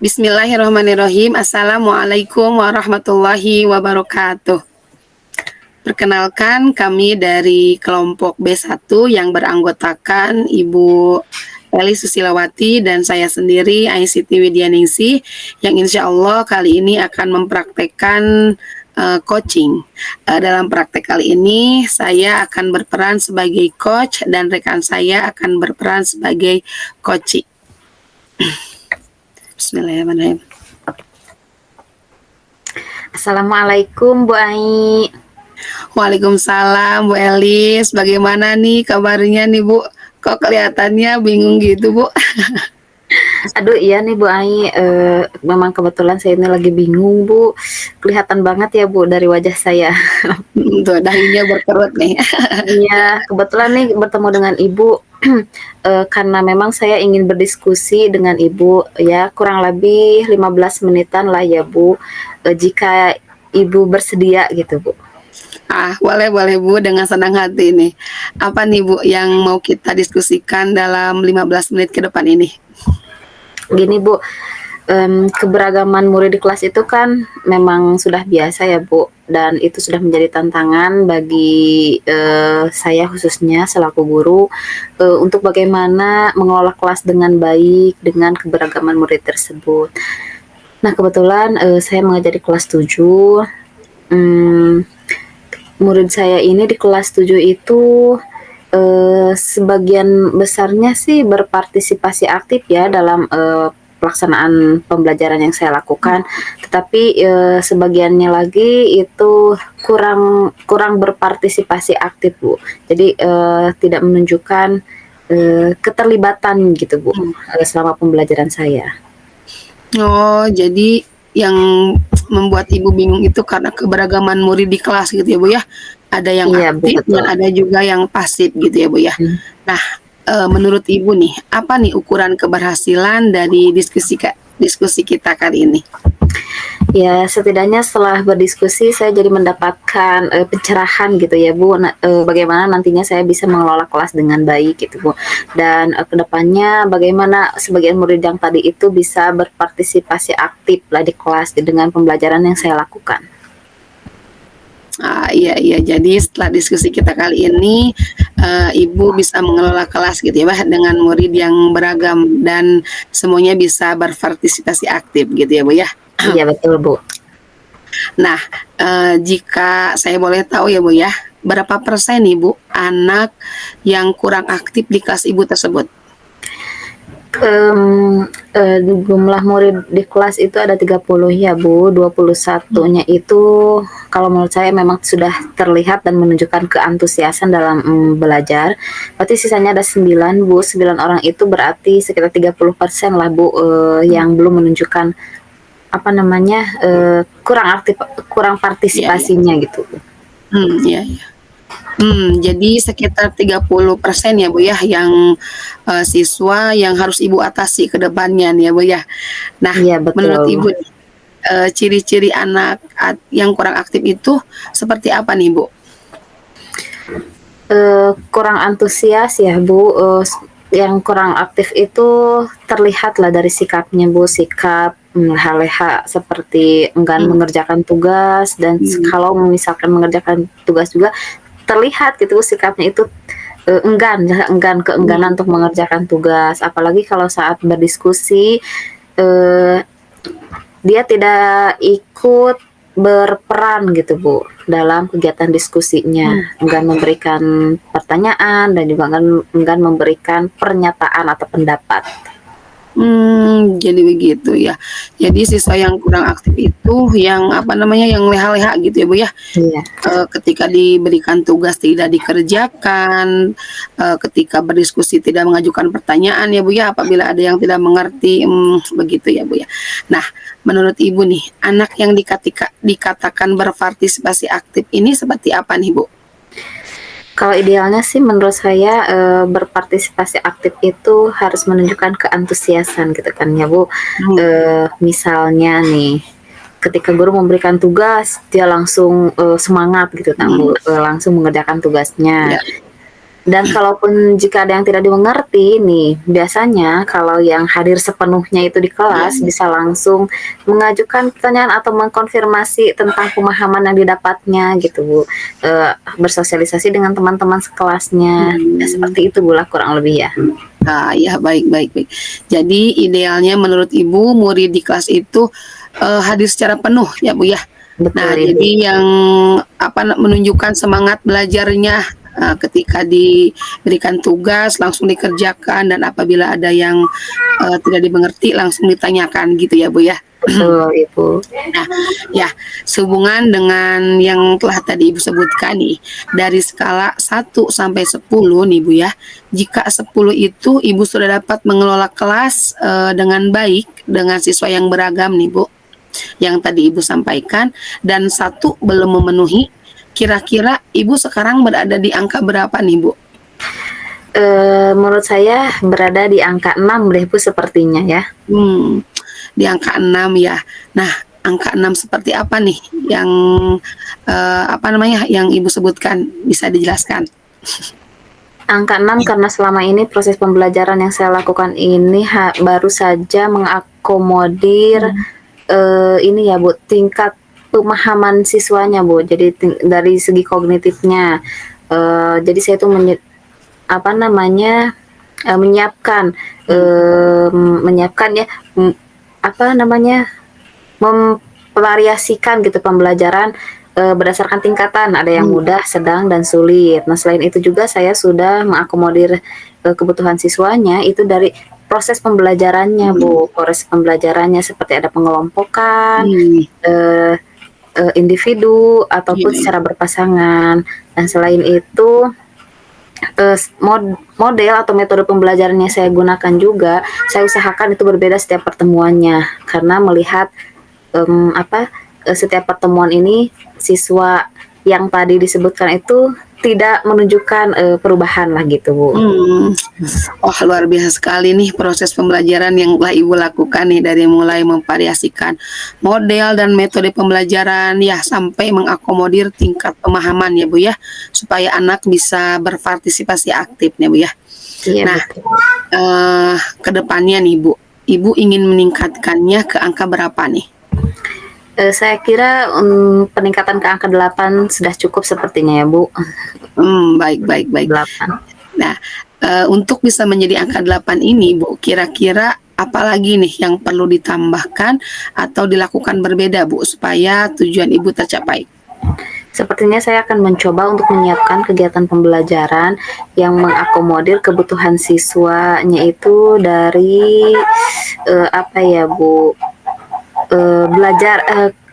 Bismillahirrahmanirrahim. Assalamualaikum warahmatullahi wabarakatuh. Perkenalkan, kami dari kelompok B1 yang beranggotakan Ibu Eli Susilawati dan saya sendiri Aisyiti Widyaningsih yang insya Allah kali ini akan mempraktekkan coaching. Dalam praktek kali ini saya akan berperan sebagai coach dan rekan saya akan berperan sebagai coachee. Bismillahirrahmanirrahim. Assalamualaikum Bu Ai. Waalaikumsalam Bu Elis. Bagaimana nih kabarnya nih Bu? Kok kelihatannya bingung gitu Bu? Aduh iya nih Bu Ai, memang kebetulan saya ini lagi bingung Bu. Kelihatan banget ya Bu dari wajah saya. Tuh dahinya berkerut nih. Iya, kebetulan nih bertemu dengan Ibu karena memang saya ingin berdiskusi dengan Ibu ya kurang lebih 15 menitan lah ya Bu, jika Ibu bersedia gitu Bu. Boleh Bu, dengan senang hati nih. Apa nih Bu yang mau kita diskusikan dalam 15 menit ke depan ini? Gini Bu, keberagaman murid di kelas itu kan memang sudah biasa ya Bu, dan itu sudah menjadi tantangan bagi saya khususnya selaku guru untuk bagaimana mengelola kelas dengan baik dengan keberagaman murid tersebut. Nah kebetulan saya mengajar di kelas 7. Murid saya ini di kelas 7 itu sebagian besarnya sih berpartisipasi aktif ya dalam pelaksanaan pembelajaran yang saya lakukan, tetapi sebagiannya lagi itu kurang berpartisipasi aktif Bu. Jadi tidak menunjukkan keterlibatan gitu Bu selama pembelajaran saya. Oh, jadi yang membuat Ibu bingung itu karena keberagaman murid di kelas gitu ya Bu ya? Ada yang aktif dan ada juga yang pasif gitu ya Bu ya? Nah, menurut Ibu nih, apa nih ukuran keberhasilan dari diskusi kita kali ini? Ya, setidaknya setelah berdiskusi saya jadi mendapatkan pencerahan gitu ya Bu, bagaimana nantinya saya bisa mengelola kelas dengan baik gitu Bu. Dan kedepannya bagaimana sebagian murid yang tadi itu bisa berpartisipasi aktif lah di kelas dengan pembelajaran yang saya lakukan. Iya. Jadi setelah diskusi kita kali ini, Ibu bisa mengelola kelas gitu ya, dengan murid yang beragam dan semuanya bisa berpartisipasi aktif gitu ya, Bu ya? Iya betul Bu. Nah, jika saya boleh tahu ya Bu ya, berapa persen nih Bu anak yang kurang aktif di kelas Ibu tersebut? Jumlah murid di kelas itu ada 30 ya Bu, 21-nya itu kalau menurut saya memang sudah terlihat dan menunjukkan keantusiasan dalam belajar. Berarti sisanya ada 9 Bu, 9 orang itu berarti sekitar 30% lah Bu yang belum menunjukkan kurang aktif, kurang partisipasinya gitu Bu. Iya. Jadi sekitar 30% ya Bu ya yang siswa yang harus Ibu atasi ke depannya nih ya Bu ya. Nah, iya, betul. Menurut Ibu ciri-ciri anak yang kurang aktif itu seperti apa nih Bu? Kurang antusias ya Bu, yang kurang aktif itu terlihat lah dari sikapnya Bu, sikap leha-leha seperti enggan mengerjakan tugas, dan kalau misalkan mengerjakan tugas juga terlihat gitu sikapnya itu keengganan untuk mengerjakan tugas. Apalagi kalau saat berdiskusi dia tidak ikut berperan gitu Bu dalam kegiatan diskusinya, enggan memberikan pertanyaan dan juga enggan memberikan pernyataan atau pendapat. Jadi begitu ya. Jadi siswa yang kurang aktif itu yang, apa namanya, yang leha-leha gitu ya, Bu, ya? Iya, Ketika diberikan tugas tidak dikerjakan, ketika berdiskusi tidak mengajukan pertanyaan ya, Bu, ya, apabila ada yang tidak mengerti, begitu ya, Bu, ya. Nah, menurut Ibu nih, anak yang dikatakan berpartisipasi aktif ini seperti apa nih, Bu? kalau idealnya sih menurut saya, berpartisipasi aktif itu harus menunjukkan keantusiasan gitu kan ya, Bu. Mmm, Misalnya nih, ketika guru memberikan tugas, dia langsung, semangat gitu kan, mhm, Bu, langsung mengerjakan tugasnya. iya, Dan kalaupun jika ada yang tidak dimengerti nih, biasanya kalau yang hadir sepenuhnya itu di iya, kelas bisa langsung mengajukan pertanyaan atau mengkonfirmasi tentang pemahaman yang didapatnya gitu, Bu. Bersosialisasi dengan teman-teman sekelasnya, ya mmm. seperti itu Bu lah kurang lebih ya. Ya, baik baik baik. Jadi idealnya menurut Ibu, murid di kelas itu, hadir secara penuh ya, Bu, ya? Nah, Betul Ibu. jadi yang menunjukkan semangat belajarnya, ketika diberikan tugas langsung dikerjakan dan apabila ada yang, tidak dimengerti langsung ditanyakan gitu ya, Bu, ya? Betul Ibu. Nah, ya, sehubungan dengan yang telah tadi Ibu sebutkan nih, dari skala 1 sampai 10 nih Bu ya, jika 10 itu Ibu sudah dapat mengelola kelas, dengan baik, dengan siswa yang beragam nih Bu, yang tadi Ibu sampaikan, dan 1 belum memenuhi, kira-kira Ibu sekarang berada di angka berapa nih Bu? Menurut saya berada di angka 6 deh Bu sepertinya ya. Hmm, di angka 6 ya. Nah, angka 6 seperti apa nih yang, apa namanya, yang Ibu sebutkan, bisa dijelaskan? Angka 6 karena selama ini proses pembelajaran yang saya lakukan ini baru saja mengakomodir, Mmm, ini ya Bu, tingkat pemahaman siswanya Bu. Jadi dari segi kognitifnya, jadi saya tuh apa namanya, menyiapkan, menyiapkan ya, apa namanya, memvariasikan gitu pembelajaran, berdasarkan tingkatan, ada yang mmm, mudah, sedang, dan sulit. Nah, selain itu juga saya sudah mengakomodir, kebutuhan siswanya itu dari proses pembelajarannya, mhm, Bu. Proses pembelajarannya seperti ada pengelompokan, mmm, eee individu iya ataupun iya, secara berpasangan. Dan selain itu, model atau metode pembelajaran yang saya gunakan juga, saya usahakan itu berbeda setiap pertemuannya. Karena melihat, apa, setiap pertemuan ini siswa yang tadi disebutkan itu tidak menunjukkan, perubahan lah gitu, Bu. mmm. Wah, luar biasa sekali nih proses pembelajaran yang telah Ibu lakukan nih, dari mulai memvariasikan model dan metode pembelajaran, ya sampai mengakomodir tingkat pemahaman ya, Bu, ya, supaya anak bisa berpartisipasi aktif ya, Bu, ya. Iya Nah, betul. ke depannya nih, Bu, Ibu ingin meningkatkannya ke angka berapa nih? Saya kira, peningkatan ke angka 8 sudah cukup sepertinya ya, Bu. Baik baik baik. 8. Nah, untuk bisa menjadi angka 8 ini Bu, kira-kira apalagi nih yang perlu ditambahkan atau dilakukan berbeda Bu, supaya tujuan Ibu tercapai? Sepertinya saya akan mencoba untuk menyiapkan kegiatan pembelajaran yang mengakomodir kebutuhan siswanya itu dari, apa ya, Bu,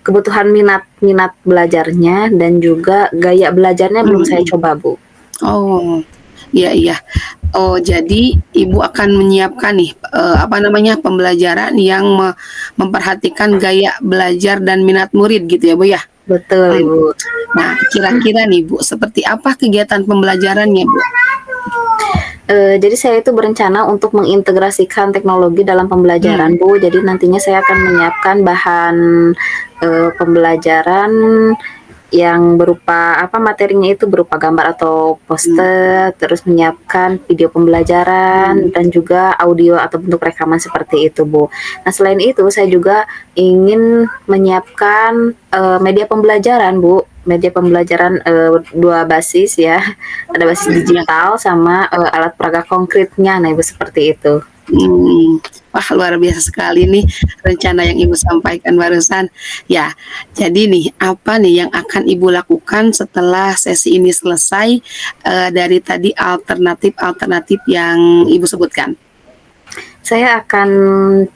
kebutuhan minat minat belajarnya dan juga gaya belajarnya belum saya Mhm. coba, Bu. Oh, iya iya. Oh, jadi Ibu akan menyiapkan nih, apa namanya, pembelajaran yang memperhatikan gaya belajar dan minat murid gitu ya, Bu, ya? Betul, Mmm. Ibu. Nah, kira-kira nih Bu, seperti apa kegiatan pembelajarannya Bu? Jadi saya itu berencana untuk mengintegrasikan teknologi dalam Mmm, pembelajaran, Bu. Jadi nantinya saya akan menyiapkan bahan, pembelajaran yang berupa apa, materinya itu berupa gambar atau mmm, poster, terus menyiapkan video pembelajaran mmm, dan juga audio atau bentuk rekaman seperti itu, Bu. Nah, selain itu saya juga ingin menyiapkan, media pembelajaran, Bu. Media pembelajaran, 2 basis ya, ada basis iya iya. digital sama, alat peraga konkretnya. Nah, Ibu seperti itu. Mmm, wah luar biasa sekali nih rencana yang Ibu sampaikan barusan. Ya, jadi nih, apa nih yang akan Ibu lakukan setelah sesi ini selesai, dari tadi alternatif-alternatif yang Ibu sebutkan? Saya akan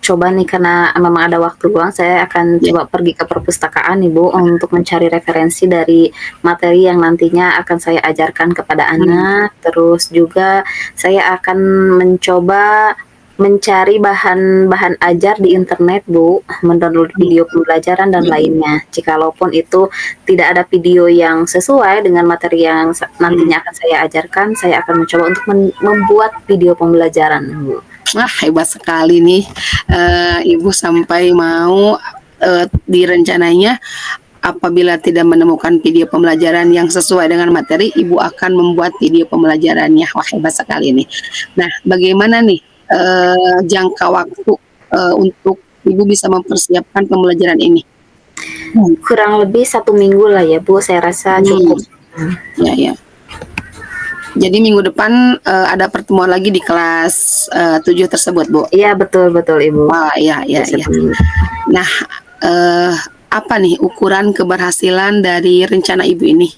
coba nih karena memang ada waktu luang, saya akan Ya. coba pergi ke perpustakaan nih Bu, untuk mencari referensi dari materi yang nantinya akan saya ajarkan kepada anak. Terus juga saya akan mencoba mencari bahan-bahan ajar di internet Bu, mendownload video pembelajaran dan lainnya. Jikalaupun itu tidak ada video yang sesuai dengan materi yang nantinya akan saya ajarkan, saya akan mencoba untuk membuat video pembelajaran Bu. Wah, hebat sekali nih, Ibu sampai mau di rencananya apabila tidak menemukan video pembelajaran yang sesuai dengan materi, Ibu akan membuat video pembelajarannya. Wah, hebat sekali nih. Nah, bagaimana nih jangka waktu untuk Ibu bisa mempersiapkan pembelajaran ini? Kurang lebih 1 minggu lah ya Bu, saya rasa cukup. Ya, ya. Jadi minggu depan ada pertemuan lagi di kelas 7 tersebut, Bu? Iya, betul Ibu. Wah, iya. Nah, apa nih ukuran keberhasilan dari rencana Ibu ini?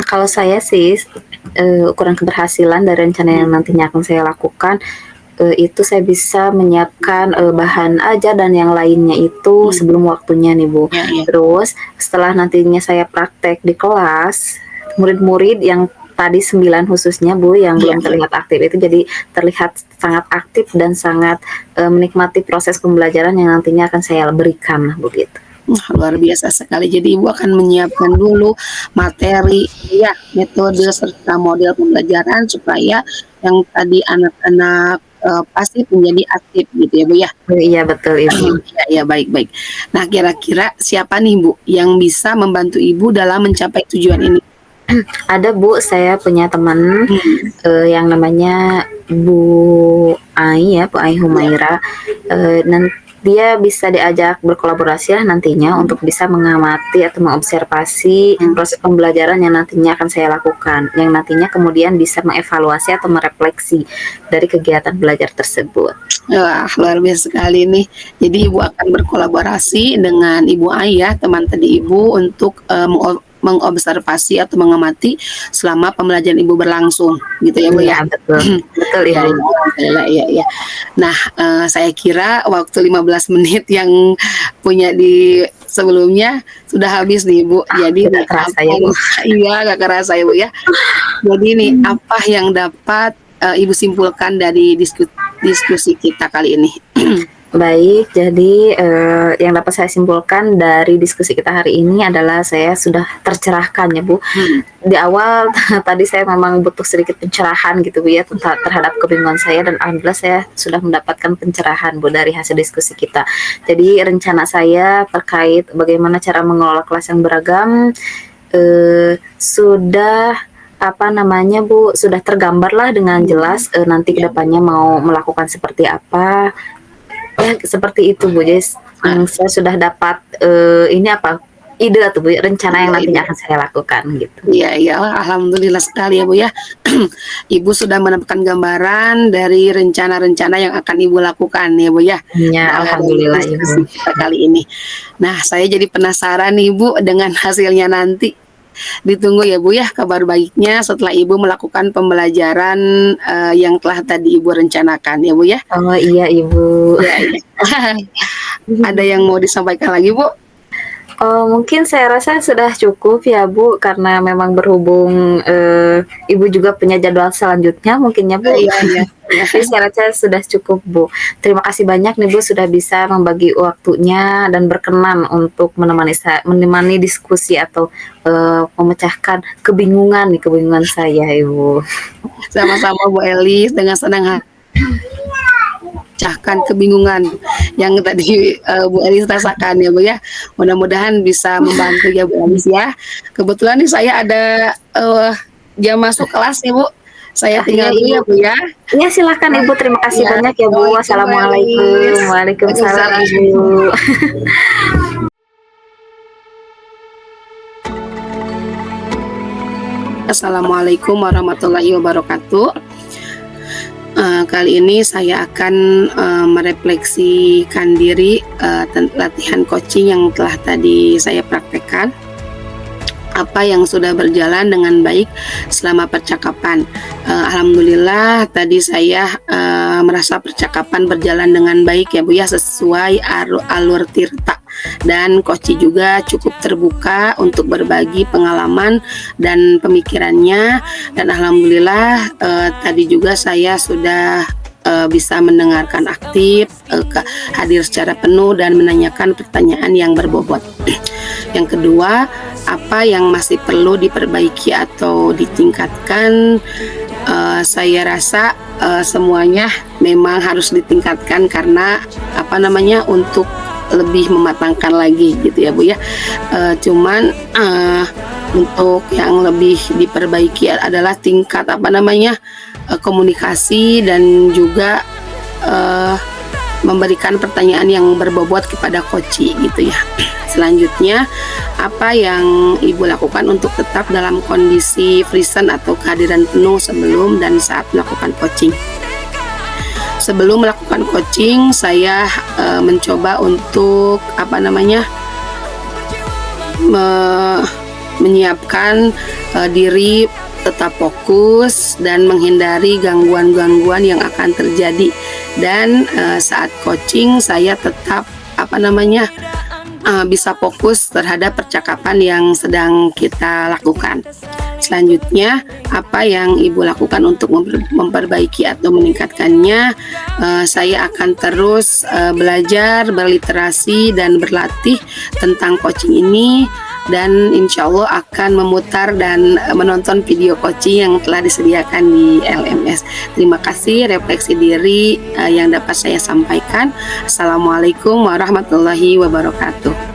Kalau saya sih, ukuran keberhasilan dari rencana yang nantinya akan saya lakukan, itu saya bisa menyiapkan, bahan ajar dan yang lainnya itu sebelum waktunya nih Bu. Ya. Terus setelah nantinya saya praktek di kelas, murid-murid yang tadi 9 khususnya Bu, yang belum terlihat aktif itu jadi terlihat sangat aktif dan sangat, menikmati proses pembelajaran yang nantinya akan saya berikan, begitu. Luar biasa sekali. Jadi Ibu akan menyiapkan dulu materi, ya, metode serta model pembelajaran supaya yang tadi anak-anak pasti menjadi aktif gitu ya Bu ya? Iya betul Ibu. Ya, baik. Nah, kira-kira siapa nih Bu yang bisa membantu Ibu dalam mencapai tujuan ini? Ada Bu, saya punya teman yang namanya Bu Ai ya, Bu Ai Humaira. Dia bisa diajak berkolaborasi lah nantinya untuk bisa mengamati atau mengobservasi proses pembelajaran yang nantinya akan saya lakukan, yang nantinya kemudian bisa mengevaluasi atau merefleksi dari kegiatan belajar tersebut. Wah, luar biasa sekali nih. Jadi Ibu akan berkolaborasi dengan Ibu Ai ya, teman tadi Ibu untuk mengobservasi atau mengamati selama pembelajaran Ibu berlangsung, gitu ya Bu ya? Iya betul Ibu. Ya. Nah, saya kira waktu 15 menit yang punya di sebelumnya sudah habis nih Bu. Jadi Tidak kerasa ya Bu. Iya, nggak kerasa ya Bu ya. Jadi nih apa yang dapat Ibu simpulkan dari diskusi kita kali ini? Baik, jadi yang dapat saya simpulkan dari diskusi kita hari ini adalah saya sudah tercerahkan ya Bu. Di awal tadi saya memang butuh sedikit pencerahan gitu Bu ya terhadap kebingungan saya, dan alhamdulillah saya sudah mendapatkan pencerahan Bu dari hasil diskusi kita. Jadi rencana saya terkait bagaimana cara mengelola kelas yang beragam sudah sudah tergambar lah dengan jelas nanti kedepannya mau melakukan seperti apa. Seperti itu Bu. Jadi saya sudah dapat ide tuh Bu, rencana yang nantinya akan saya lakukan gitu. Iya, alhamdulillah sekali ya Bu ya. Ibu sudah mendapatkan gambaran dari rencana-rencana yang akan Ibu lakukan ya Bu ya. Ya, alhamdulillah Ibu. Kita kali ini. Nah, saya jadi penasaran nih Bu dengan hasilnya nanti. Ditunggu ya Bu ya kabar baiknya setelah Ibu melakukan pembelajaran yang telah tadi Ibu rencanakan ya Bu ya. Oh iya Ibu. Ya. Ada yang mau disampaikan lagi Bu? Mungkin saya rasa sudah cukup ya Bu, karena memang berhubung Ibu juga punya jadwal selanjutnya mungkin ya Bu. Iya. Jadi saya rasa sudah cukup Bu. Terima kasih banyak nih Bu sudah bisa membagi waktunya dan berkenan untuk menemani diskusi atau memecahkan kebingungan saya Ibu. Sama-sama Bu Elis, dengan senang hati pecahkan kebingungan yang tadi Bu Elis rasakan ya Bu ya. Mudah-mudahan bisa membantu ya Bu Elis ya. Kebetulan nih saya ada jam masuk kelas ya Bu. Saya tinggal dulu ya Bu ya. Ya silakan Ibu, terima kasih banyak ya Bu. Wassalamualaikum. Waalaikumsalam Ibu. Assalamualaikum warahmatullahi wabarakatuh. Kali ini saya akan merefleksikan diri latihan coaching yang telah tadi saya praktekkan. Apa yang sudah berjalan dengan baik selama percakapan. Alhamdulillah tadi saya merasa percakapan berjalan dengan baik ya Bu ya, sesuai alur tirta. Dan Koci juga cukup terbuka untuk berbagi pengalaman dan pemikirannya, dan alhamdulillah tadi juga saya sudah bisa mendengarkan aktif, hadir secara penuh dan menanyakan pertanyaan yang berbobot. Yang kedua, apa yang masih perlu diperbaiki atau ditingkatkan? Saya rasa semuanya memang harus ditingkatkan karena untuk lebih mematangkan lagi gitu ya Bu ya. Cuman untuk yang lebih diperbaiki adalah tingkat komunikasi dan juga memberikan pertanyaan yang berbobot kepada Koci gitu ya. Selanjutnya, apa yang Ibu lakukan untuk tetap dalam kondisi present atau kehadiran penuh sebelum dan saat melakukan coaching? Sebelum melakukan coaching, saya mencoba untuk menyiapkan diri tetap fokus dan menghindari gangguan-gangguan yang akan terjadi. Dan saat coaching saya tetap bisa fokus terhadap percakapan yang sedang kita lakukan. Selanjutnya, apa yang Ibu lakukan untuk memperbaiki atau meningkatkannya? Saya akan terus belajar, berliterasi, dan berlatih tentang coaching ini, dan insya Allah akan memutar dan menonton video coaching yang telah disediakan di LMS. Terima kasih refleksi diri yang dapat saya sampaikan. Assalamualaikum warahmatullahi wabarakatuh.